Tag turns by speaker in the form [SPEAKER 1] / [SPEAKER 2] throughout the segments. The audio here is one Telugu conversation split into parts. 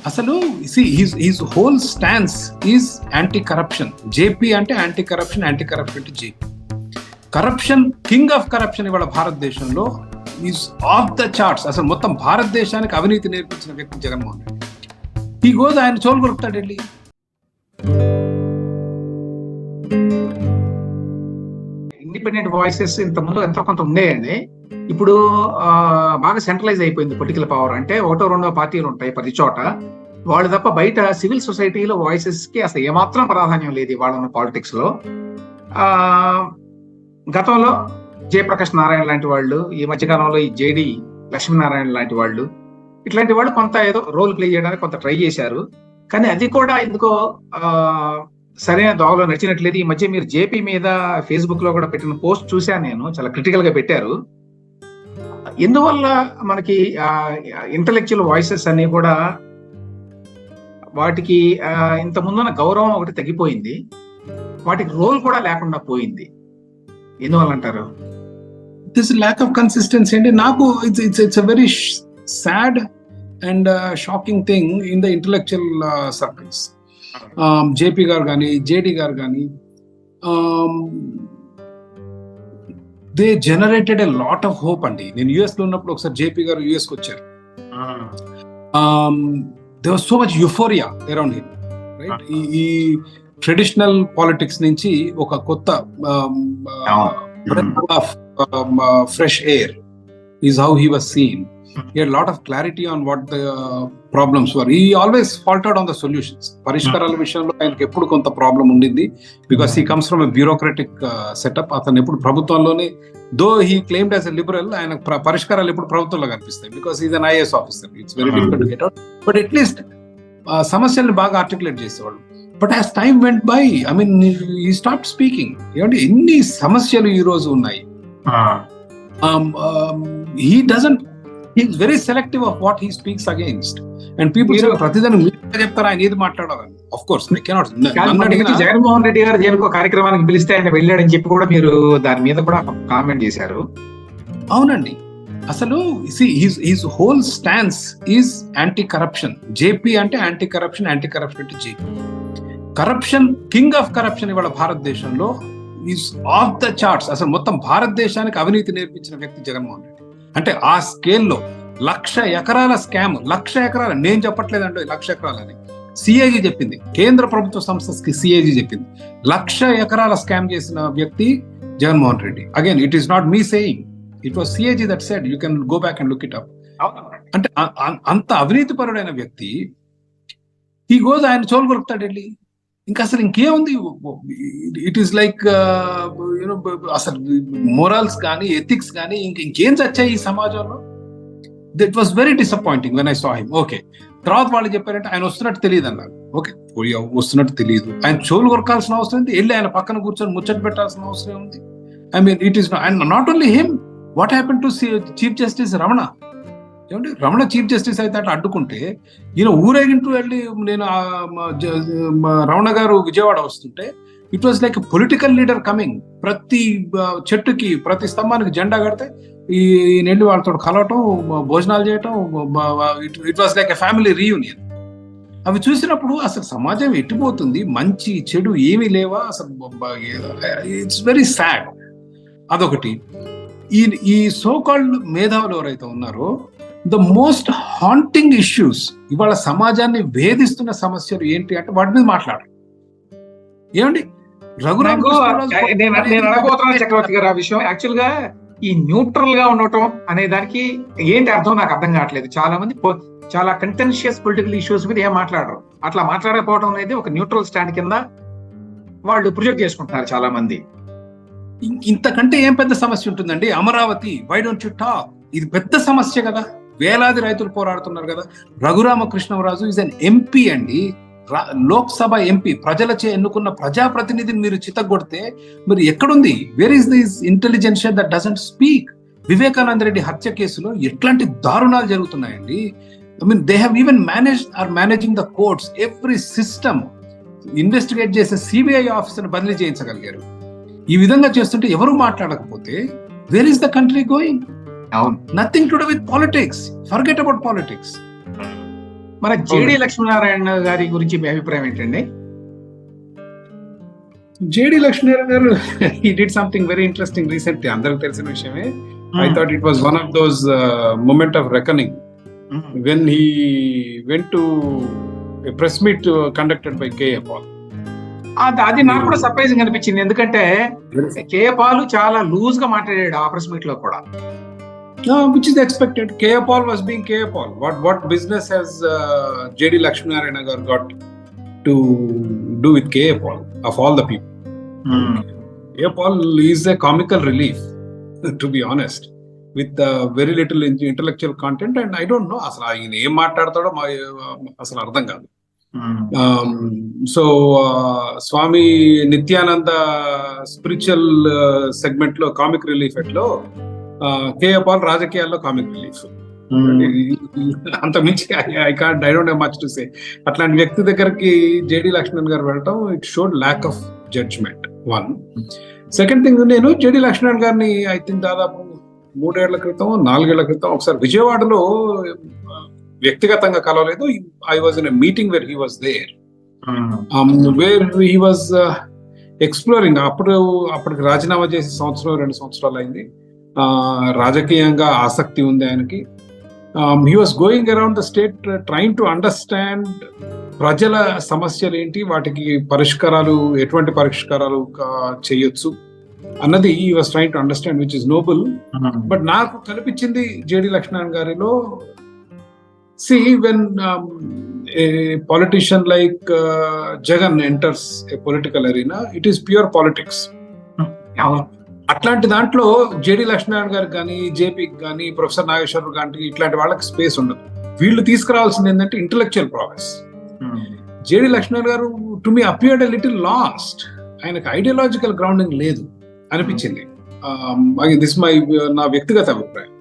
[SPEAKER 1] అసలు his whole stance is anti corruption. JP అంటే యాంటీ కరప్షన్ అంటే JP. Corruption, king of corruption ఇవాళ భారతదేశంలో ఈజ్ ఆఫ్ ద చార్ట్స్. అసలు మొత్తం భారతదేశానికి అవినీతి నేర్పించిన వ్యక్తి జగన్మోహన్ రెడ్డి. ఈ గోజ్ ఆయన చోలు కొరుకుతాడు వెళ్ళి.
[SPEAKER 2] ఇండిపెండెంట్ వాయిసెస్ ఇంతకుముందు ఎంతో కొంత ఉండేయండి. ఇప్పుడు బాగా సెంట్రలైజ్ అయిపోయింది పొలిటికల్ పవర్. అంటే ఒకటో రెండో పార్టీలు ఉంటాయి ప్రతి చోట, వాళ్ళు తప్ప బయట సివిల్ సొసైటీలో వాయిసెస్ కి అసలు ఏమాత్రం ప్రాధాన్యం లేదు ఇవాళ ఉన్న పాలిటిక్స్ లో. గతంలో జయప్రకాష్ నారాయణ లాంటి వాళ్ళు, ఈ మధ్యకాలంలో ఈ జేడి లక్ష్మీనారాయణ లాంటి వాళ్ళు, ఇట్లాంటి వాళ్ళు కొంత ఏదో రోల్ ప్లే చేయడానికి కొంత ట్రై చేశారు. కానీ అది కూడా ఎందుకో సరైన దోవలో నడిచినట్లేదు. ఈ మధ్య మీరు జేపీ మీద ఫేస్బుక్ లో కూడా పెట్టిన పోస్ట్ చూశాను నేను, చాలా క్రిటికల్ గా పెట్టారు. ఎందువల్ల మనకి ఇంటలెక్చువల్ వాయిసెస్ అన్ని కూడా వాటికి ఇంత ముందున్న గౌరవం ఒకటి తగ్గిపోయింది, వాటికి రోల్ కూడా లేకుండా పోయింది. ఎందువల్ల అంటారు?
[SPEAKER 1] దిస్ ల్యాక్ ఆఫ్ కన్సిస్టెన్సీ అండి. నాకు it's a very sad and shocking thing in the intellectual circles. JP గారు కానీ జేడి గారు కానీ they generated a lot of hope అండి. నేను యుఎస్ లో ఉన్నప్పుడు ఒకసారి జేపీ గారు యుఎస్ కి వచ్చారు. They was so much euphoria around him, right? ఈ ట్రెడిషనల్ పాలిటిక్స్ నుంచి ఒక కొత్త fresh air is how he was scene. He had a lot of clarity on what the problems were. He always faltered on the solutions. పరిష్కారాల విషయంలో ఆయనకి ఎప్పుడు కొంత ప్రాబ్లం ఉండింది, because he comes from a bureaucratic setup. అతను ఎప్పుడు ప్రభుత్వంలోనే, దో he claimed as a liberal, ఆయన పరిష్కారాలు ఎప్పుడు ప్రభుత్వంలో కనిపిస్తాయి, because he's an IAS officer. It's very difficult to get out. But at least సమస్యల్ని బాగా ఆర్టికులేట్ చేసేవాళ్ళు. But as time went by, I mean he stopped speaking. ఏమంటే ఎన్ని సమస్యలు ఈ రోజు ఉన్నాయి. He doesn't, he's very selective of what he speaks against, and people say ప్రతిదాని మీరు చెప్తారా ఆయన ఏది మాట్లాడాలని. Of course they cannot.
[SPEAKER 2] Jaganmohan Reddy గారు దేనికో కార్యక్రమానికి పిలిస్తే ఆయన వెళ్ళాడని చెప్పి కూడా మీరు దాని మీద కూడా కామెంట్ చేశారు.
[SPEAKER 1] అవునండి. అసలు his whole stance is anti corruption. JP అంటే యాంటీ కరప్షన్ అంటే JP. Corruption, king of corruption ఇవాళ భారతదేశంలో ఈజ్ ఆఫ్ ద చార్ట్స్. అసలు మొత్తం భారతదేశానికి అవినీతి నేర్పించిన వ్యక్తి జగన్మోహన్ రెడ్డి. అంటే ఆ స్కేల్లో 1,00,000 ఎకరాల స్కామ్, 1,00,000 ఎకరాలు నేను చెప్పట్లేదండి, 1,00,000 ఎకరాలని సిఐజీ చెప్పింది, కేంద్ర ప్రభుత్వ సంస్థకి సిఐజీ చెప్పింది. 1,00,000 ఎకరాల స్కామ్ చేసిన వ్యక్తి Jaganmohan Reddy. Again it is not me saying, it was CIG that said. You can go back and look it up. అంటే అంత అవినీతిపరుడైన వ్యక్తి ఈ గోజ్ ఆయన చోలు కొరుకుతాడు వెళ్ళి. ఇంకా అసలు ఇంకేముంది? ఇట్ ఈస్ లైక్ యూనో, అసలు మోరల్స్ కానీ ఎథిక్స్ కానీ ఇంకేం చచ్చాయి ఈ సమాజంలో? It was very disappointing when I saw him. Okay, తర్వాత వాళ్ళు చెప్పారంటే ఆయన వస్తున్నట్టు తెలియదు అన్నారు. ఓకే, వస్తున్నట్టు తెలియదు, ఆయన చోలు కొరకాల్సిన అవసరం ఉంది, వెళ్ళి ఆయన పక్కన కూర్చొని ముచ్చట పెట్టాల్సిన అవసరం ఉంది. I mean it is not only him. What happen to chief justice Ramana? ఏమంటే రమణ చీఫ్ జస్టిస్ అయితే అట్లా అడ్డుకుంటే, ఈయన ఊరేగింటూ వెళ్ళి, నేను రమణ గారు విజయవాడ వస్తుంటే it was like political leader coming. ప్రతి చెట్టుకి, ప్రతి స్తంభానికి జెండా కడితే ఈయన వెళ్ళి వాళ్ళతో కలవటం, భోజనాలు చేయటం, it was like a family reunion. అవి చూసినప్పుడు అసలు సమాజం ఎట్టిపోతుంది, మంచి చెడు ఏమీ లేవా అసలు? It's very sad. అదొకటి. ఈ సో కాల్డ్ మేధావులు ఎవరైతే ఉన్నారో, ద మోస్ట్ హాంటింగ్ ఇష్యూస్, ఇవాళ సమాజాన్ని వేధిస్తున్న సమస్యలు ఏంటి అంటే వాటి మీద మాట్లాడారు. ఏమండి,
[SPEAKER 2] చక్రవర్తి గారు, ఆ విషయం యాక్చువల్ గా ఈ న్యూట్రల్ గా ఉండటం అనే దానికి ఏంటి అర్థం నాకు అర్థం కావట్లేదు. చాలా మంది చాలా కంటెన్షియస్ పొలిటికల్ ఇష్యూస్ మీద ఏం మాట్లాడరు. అట్లా మాట్లాడకపోవడం అనేది ఒక న్యూట్రల్ స్టాండ్ కింద వాళ్ళు ప్రొజెక్ట్ చేసుకుంటున్నారు చాలా మంది.
[SPEAKER 1] ఇంతకంటే ఏం పెద్ద సమస్య ఉంటుందండి? Amaravati, why don't you talk? ఇది పెద్ద సమస్య కదా, వేలాది రైతులు పోరాడుతున్నారు కదా. రఘురామకృష్ణరాజు ఈజ్ అన్ ఎంపీ అండి, లోక్సభ ఎంపీ, ప్రజలచే ఎన్నుకున్న ప్రజాప్రతినిధిని మీరు చితగొడితే మరి ఎక్కడుంది? Where is this intelligentsia that doesn't speak? Vivekananda Reddy హత్య కేసులో ఎట్లాంటి దారుణాలు జరుగుతున్నాయండి. I mean they have even managing the courts, every system investigate చేసే సిబిఐ ఆఫీసర్ బదిలీ చేయించగలిగారు. ఈ విధంగా చేస్తుంటే ఎవరు మాట్లాడకపోతే where is the country going? Nothing to do with politics, forget about politics.
[SPEAKER 2] మన జేడి లక్ష్మీనారాయణ గారి గురించి మీ అభిప్రాయం ఏంటండి?
[SPEAKER 1] జేడి లక్ష్మీనారాయణ గారు he did something very interesting recently. అందరికి తెలిసిన విషయమే. I thought it was one of those moment of reckoning when he went to a press meet conducted by K.A. Paul.
[SPEAKER 2] అది నాకు కూడా సర్ప్రైజింగ్ అనిపించింది, ఎందుకంటే K.A. Paul చాలా లూజ్ గా మాట్లాడాడు ఆ ప్రెస్ మీట్ లో కూడా.
[SPEAKER 1] Which is expected. K.A. Paul was being K.A. Paul. What business has J.D. Lakshminarayana got to do with K.A. Paul of all the people? K.A. Paul is a comical relief, to be honest, with very little intellectual content, and I don't know అసలు ఆయన ఏం మాట్లాడతాడో అసలు అర్థం కాదు. So Swami Nityananda spiritual segment లో కామిక్ రిలీఫ్ ఎట్లో K.A. Paul రాజకీయాల్లో కామిక్ రిలీఫ్. అంత మించి I don't have much to say. అట్లాంటి వ్యక్తి దగ్గరికి జేడి లక్ష్మణ్ గారు వెళ్ళటం it showed lack of judgement. One. Second thing, నేను జేడి లక్ష్మణ్ గారిని ఐ థింక్ దాదాపు 3 ఏళ్ల క్రితం 4 ఏళ్ల క్రితం ఒకసారి విజయవాడలో వ్యక్తిగతంగా కలవలేదు. I was in a meeting where he was there, where he was exploring. అప్పటికి రాజీనామా చేసి 2 సంవత్సరాలు అయింది. రాజకీయంగా ఆసక్తి ఉంది ఆయనకి. He was going around the state trying to understand ప్రజల సమస్యలు ఏంటి, వాటికి పరిష్కారాలు, ఎటువంటి పరిష్కారాలు చేయొచ్చు అన్నది he was trying to understand, which is noble. But నాకు కనిపించింది జేడి లక్ష్మణ్ గారిలో, see when a politician like Jagan enters a political arena, it is pure politics. అట్లాంటి దాంట్లో జేడి లక్ష్మీనారాయణ గారికి కానీ, జేపీకి కానీ, ప్రొఫెసర్ నాగేశ్వరరావు గారికి ఇట్లాంటి వాళ్ళకి స్పేస్ ఉండదు. వీళ్ళు తీసుకురావాల్సింది ఏంటంటే ఇంటలెక్చువల్ ప్రాసెస్. జేడి లక్ష్మీనారాయణ గారు to me appeared a little last. ఆయనకు ఐడియాలజికల్ గ్రౌండింగ్ లేదు అనిపించింది. దిస్ మై నా వ్యక్తిగత అభిప్రాయం.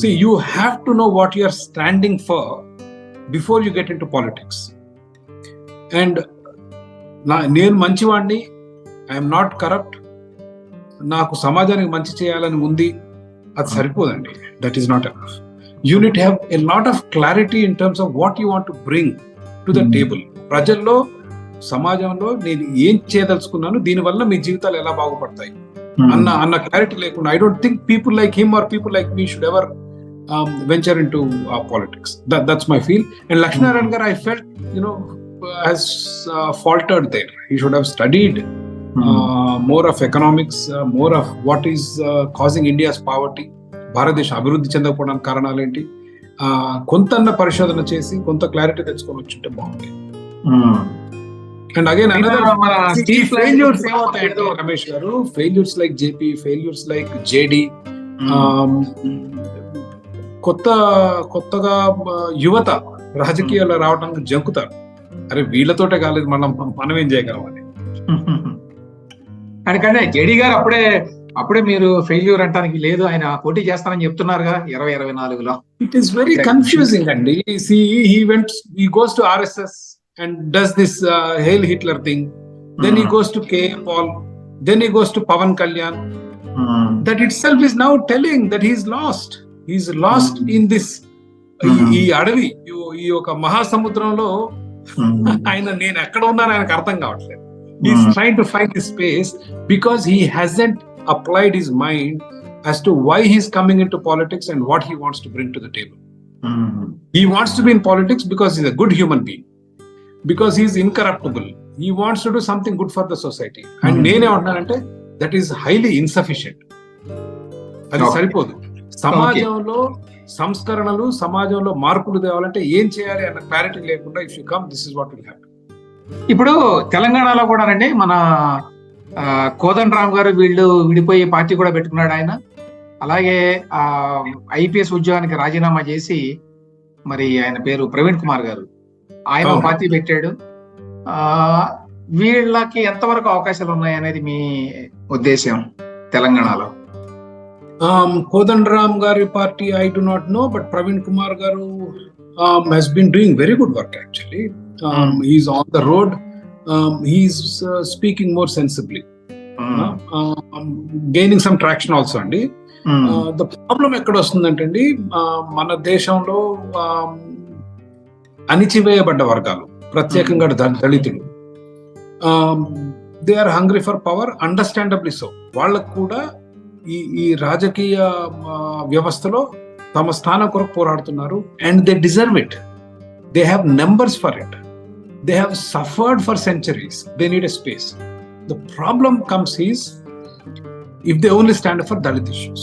[SPEAKER 1] See, you have to know what you are standing for before you get into politics. And నేను మంచివాడిని, ఐఎమ్ నాట్ కరప్ట్, నాకు సమాజానికి మంచి చేయాలని ఉంది, అది సరిపోదండి. That is not enough. You need have a lot of clarity in terms of what you want to bring to the table. ప్రజల్లో, సమాజంలో నేను ఏం చేయదలుచుకున్నాను, దీనివల్ల మీ జీవితాలు ఎలా బాగుపడతాయి అన్న క్లారిటీ లేకుండా I don't think people like him or people like me should ever venture into politics. That's my feel. And Lakshminarayana gar, I felt, has faltered there. He should have studied more of economics, more of what is causing India's poverty. భారతదేశం అభివృద్ధి చెందకపోవడానికి కారణాలు ఏంటి, కొంత పరిశోధన చేసి కొంత క్లారిటీ తెచ్చుకొని వచ్చుంటే బాగుంది. And again, another failures, Ramesh garu, failures like JP, failures like JD, కొత్తగా యువత రాజకీయాల్లో రావడానికి జంకుతారు. అరే వీళ్ళతోటే కాలేదు, మనం ఏం చేయగలమని.
[SPEAKER 2] అందుకనే జేడీ గారు అప్పుడే మీరు ఫెయిల్యూర్ అంటానికి లేదు, ఆయన పోటీ చేస్తానని చెప్తున్నారుగా 2024లో.
[SPEAKER 1] ఇట్ ఈస్ వెరీ కన్ఫ్యూజింగ్ అండి. he goes to RSS and does this Hail Hitler thing, then he goes to K.A. Paul, then he goes to Pavan Kalyan. That itself is now telling that he's lost in this. ఈ అడవి, ఈ ఒక మహాసముద్రంలో ఆయన నేను ఎక్కడ ఉన్నాను ఆయనకు అర్థం కావట్లేదు. He's trying to find his space because he hasn't applied his mind as to why he's coming into politics and what he wants to bring to the table. He wants to be in politics because he's a good human being, because he's incorruptible. He wants to do something good for the society. And నేనే అంటున్నానంటే that is highly insufficient. అది సరిపోదు. సమాజంలో సంస్కరణలు, సమాజంలో మార్పులు తేవాలంటే ఏం చేయాలి అన్న క్లారిటీ లేకుండా if you come, this is what will happen.
[SPEAKER 2] ఇప్పుడు తెలంగాణలో కూడానండి మన కోదండరామ్ గారు వీళ్ళు విడిపోయి పార్టీ కూడా పెట్టుకున్నాడు ఆయన. అలాగే ఐపీఎస్ ఉద్యోగానికి రాజీనామా చేసి మరి ఆయన పేరు ప్రవీణ్ కుమార్ గారు, ఆయన పార్టీ పెట్టాడు. వీళ్ళకి ఎంతవరకు అవకాశాలు ఉన్నాయి అనేది మీ ఉద్దేశం తెలంగాణలో?
[SPEAKER 1] Kodandaram Gari party, I do not know, but Praveen Kumar Garu has been doing very good work actually. He's on the road. He's speaking more sensibly, gaining some traction also. Andi the problem ekkada vastundante andi, mana deshamlo అణిచివేయబడ్డ వర్గాలు, ప్రత్యేకంగా దళితులు, they are hungry for power, understandably so. వాళ్ళకు కూడా ఈ రాజకీయ వ్యవస్థలో తమ స్థానం కొరకు పోరాడుతున్నారు. And they deserve it. They have numbers for it. They have suffered for centuries. They need a space. The problem comes is if they only stand for Dalit issues.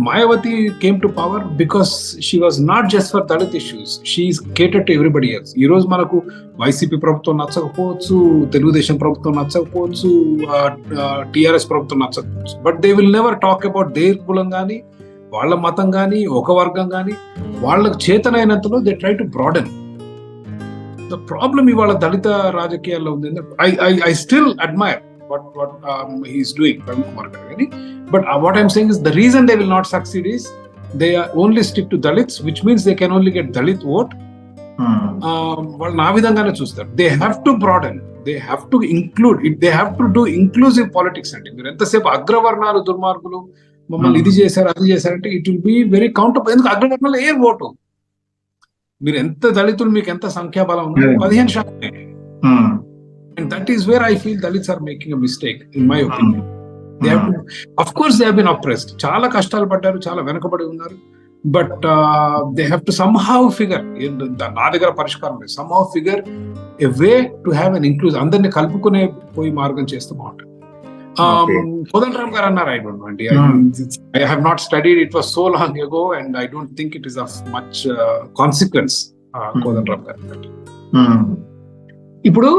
[SPEAKER 1] Mayawati came to power because she was not just for Dalit issues. She is catered to everybody else. ఈ రోజు మనకు వైసీపీ ప్రభుత్వం నచ్చకపోవచ్చు, తెలుగుదేశం ప్రభుత్వం నచ్చకపోవచ్చు, టిఆర్ఎస్ ప్రభుత్వం నచ్చకపోవచ్చు, but they will never talk about their కులం కానీ, వాళ్ళ మతం కానీ, ఒక వర్గం కానీ. వాళ్ళకు చేతనైనంతలో they try to broaden. The problem ఇవాళ దళిత రాజకీయాల్లో ఉంది. I still admire what he is doing, Praveen Kumar and Kodandaram. But what I'm saying is the reason they will not succeed is they only stick to Dalits, which means they can only get Dalit vote. వాళ్ళు నా విధంగానే చూస్తారు. They have to broaden, they have to include it, they have to do inclusive politics. అంటే మీరు ఎంతసేపు అగ్రవర్ణాలు దుర్మార్గులు మమ్మల్ని ఇది చేశారు అది చేశారంటే it will be very counter. ఎందుకు అగ్రవర్ణాలు ఏ ఓటు? మీరు ఎంత దళితులు, మీకు ఎంత సంఖ్యాబలం ఉంది, 15%. And that is where I feel Dalits are making a mistake, in my opinion. They have to, of course they have been oppressed. చాలా కష్టాలు పడ్డారు, చాలా వెనకబడి ఉన్నారు. But they have to somehow figure, నా దగ్గర పరిష్కారం లేదు, somehow figure a way to have an inclusive, అందరిని కలుపుకునే పోయి మార్గం చేస్తే బాగుంటుంది. Kodandaram గారు అన్నారు, I don't know అండి. I have not studied, it was so long ago and I don't think it is of much consequence. Kodandaram గారు
[SPEAKER 2] ఇప్పుడు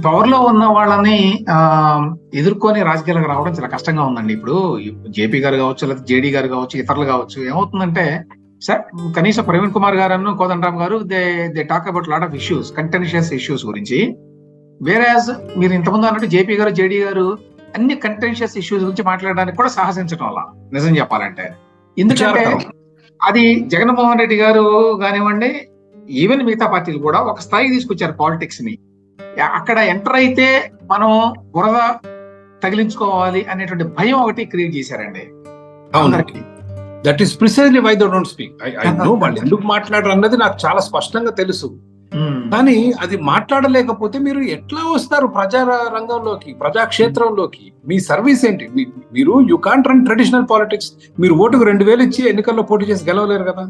[SPEAKER 2] పవర్ లో ఉన్న వాళ్ళని ఎదుర్కొని రాజకీయాలకు రావడం చాలా కష్టంగా ఉందండి. ఇప్పుడు జేపీ గారు కావచ్చు, లేదా జేడీ గారు కావచ్చు, ఇతరులు కావచ్చు, ఏమవుతుందంటే సార్ కనీసం ప్రవీణ్ కుమార్ గారు, కోదండరామ్ గారు they talk about lot of issues, contentious issues గురించి. వేరేజ్ మీరు ఇంతకుముందు అన్నట్టు జేపీ గారు, జేడీ గారు అన్ని కంటెన్షియస్ ఇష్యూస్ గురించి మాట్లాడడానికి కూడా సాహసించడం వల్ల, నిజం చెప్పాలంటే. ఎందుకంటే అది జగన్మోహన్ రెడ్డి గారు కానివ్వండి, ఈవెన్ మిగతా పార్టీలు కూడా ఒక స్థాయికి తీసుకొచ్చారు పాలిటిక్స్ ని. అక్కడ ఎంటర్ అయితే మనం బురద తగిలించుకోవాలి అనేటువంటి భయం ఒకటి క్రియేట్ చేశారండి అందరికి.
[SPEAKER 1] That is precisely why they don't speak. I know వాళ్ళు ఎందుకు మాట్లాడరు అన్నది నాకు చాలా స్పష్టంగా తెలుసు. కానీ అది మాట్లాడలేకపోతే మీరు ఎట్లా వస్తారు ప్రజా రంగంలోకి, ప్రజాక్షేత్రంలోకి? మీ సర్వీస్ ఏంటి? మీరు you can't run traditional politics. మీరు ఓటుకు 2,000 ఇచ్చి ఎన్నికల్లో పోటీ చేసి గెలవలేరు కదా.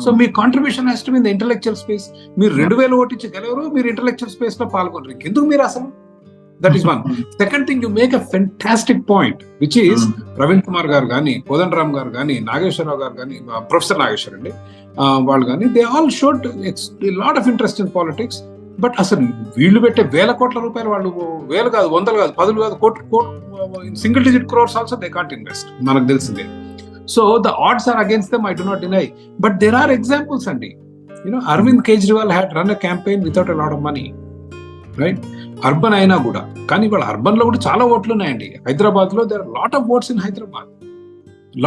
[SPEAKER 1] So me contribution has to be in the intellectual space. మీరు 2,000 ఓటు ఇచ్చి గెలవరు, మీరు ఇంటెలెక్చువల్ స్పేస్ లో పాల్గొనరు. ఎందుకు మీరు అసలు? That is one. Second thing, you make a fantastic point which is Praveen Kumar గారు కానీ, కోదండరామ్ గారు కానీ, నాగేశ్వరరావు గారు కానీ, ప్రొఫెసర్ నాగేశ్వర్ అండి, వాళ్ళు కానీ, they all showed lot of interest in politics. But అసలు వీళ్ళు పెట్టే 1,000 కోట్ల రూపాయలు వాళ్ళు 1,000 కాదు, 100 కాదు, 10 కాదు, కోటి single digit crores also they can't invest. మనకు తెలిసిందే. So the odds are against them, I do not deny. But there are examples, Andy. Arvind Kejriwal had run a campaign without a lot of money, right? Urban అయినా కూడా, కానీ వాళ్ళ అర్బన్ లో కూడా చాలా ఓట్లు ఉన్నాయండి. హైదరాబాద్ లో there are lot of votes in Hyderabad,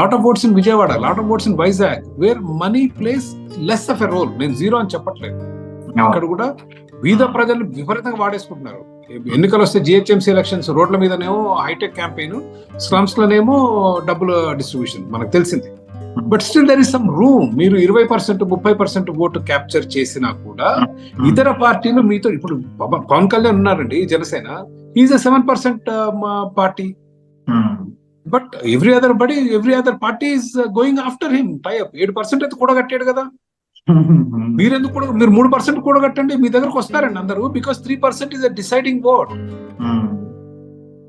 [SPEAKER 1] lot of votes in Vijayawada, lot of votes in Vizag, where money plays less of a role. నేను జీరో అని చెప్పట్లేదు. అక్కడ కూడా వీధ ప్రజలు విపరీతంగా వాడేసుకుంటున్నారు. ఎన్నికలు వస్తే జిహెచ్ఎంసీ ఎలక్షన్స్, రోడ్ల మీదనేమో హైటెక్ క్యాంపెయిన్, స్లమ్స్ లోనేమో డబ్బుల డిస్ట్రిబ్యూషన్, మనకు తెలిసింది. But still there is some room. మీరు 20%, 30% ఓటు క్యాప్చర్ చేసినా కూడా ఇతర పార్టీలు మీతో, ఇప్పుడు పవన్ కళ్యాణ్ ఉన్నారండి, Janasena, is a 7% party. But every other party is going after him. Type 7% అయితే కూడా కట్టాడు కదా. మీరెందుకు కూడా, మీరు 3% కూడా కట్టండి, మీ దగ్గరకు వస్తారండి అందరూ. Because 3% is a deciding vote.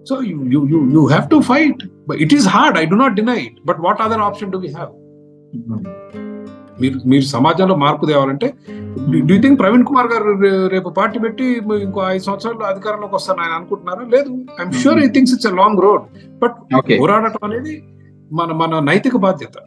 [SPEAKER 1] So you have to fight. But it is hard, I do not deny it. But what other option do we have? మీరు సమాజంలో మార్పు తేవాలంటే, do you think Praveen Kumar గారు రేపు పార్టీ పెట్టి ఇంకో 5 సంవత్సరాలు అధికారంలోకి వస్తాను ఆయన అనుకుంటున్నారా? లేదు. I'm sure he thinks it's a long road. But పోరాడటం అనేది మన నైతిక బాధ్యత.